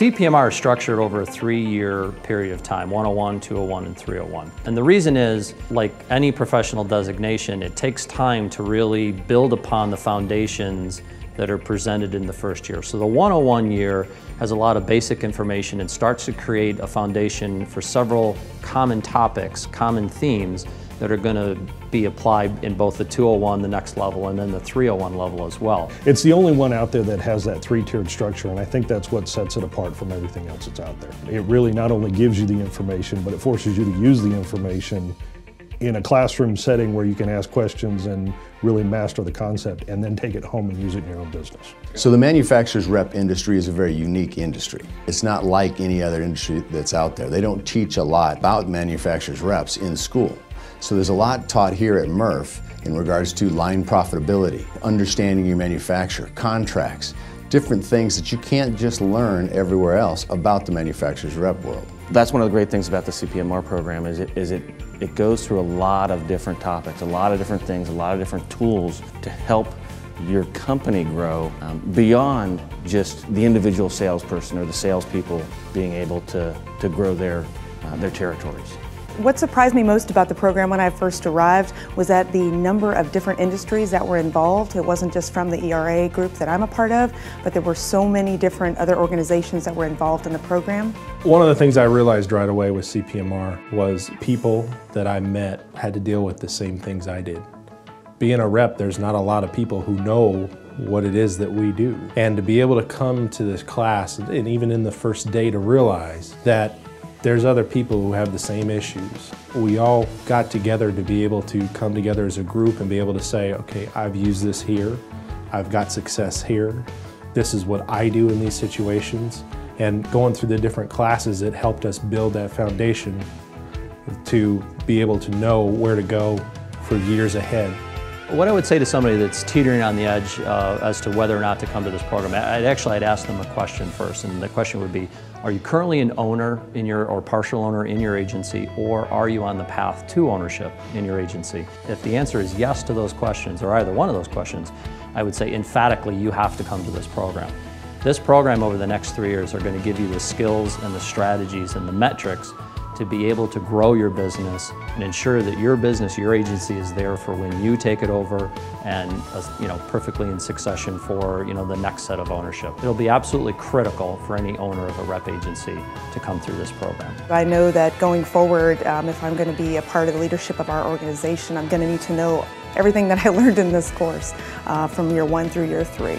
CPMR is structured over a 3-year period of time, 101, 201, and 301. And the reason is, like any professional designation, it takes time to really build upon the foundations that are presented in the first year. So the 101 year has a lot of basic information and starts to create a foundation for several common topics, common themes that are going to be applied in both the 201, the next level, and then the 301 level as well. It's the only one out there that has that 3-tiered structure, and I think that's what sets it apart from everything else that's out there. It really not only gives you the information, but it forces you to use the information in a classroom setting where you can ask questions and really master the concept and then take it home and use it in your own business. So the manufacturer's rep industry is a very unique industry. It's not like any other industry that's out there. They don't teach a lot about manufacturer's reps in school. So there's a lot taught here at Murph in regards to line profitability, understanding your manufacturer, contracts, different things that you can't just learn everywhere else about the manufacturer's rep world. That's one of the great things about the CPMR program is it goes through a lot of different topics, a lot of different things, a lot of different tools to help your company grow beyond just the individual salesperson or the salespeople being able to grow their territories. What surprised me most about the program when I first arrived was that the number of different industries that were involved. It wasn't just from the ERA group that I'm a part of, but there were so many different other organizations that were involved in the program. One of the things I realized right away with CPMR was people that I met had to deal with the same things I did. Being a rep, there's not a lot of people who know what it is that we do. And to be able to come to this class, and even in the first day to realize that there's other people who have the same issues. We all got together to be able to come together as a group and be able to say, okay, I've used this here, I've got success here, this is what I do in these situations. And going through the different classes, it helped us build that foundation to be able to know where to go for years ahead. What I would say to somebody that's teetering on the edge as to whether or not to come to this program, I'd ask them a question first, and the question would be, are you currently an owner in your, or partial owner in your agency, or are you on the path to ownership in your agency? If the answer is yes to those questions, or either one of those questions, I would say emphatically you have to come to this program. This program over the next 3 years are going to give you the skills and the strategies and the metrics to be able to grow your business and ensure that your business, your agency is there for when you take it over and perfectly in succession for the next set of ownership. It'll be absolutely critical for any owner of a rep agency to come through this program. I know that going forward, if I'm going to be a part of the leadership of our organization, I'm going to need to know everything that I learned in this course from year 1 through year 3.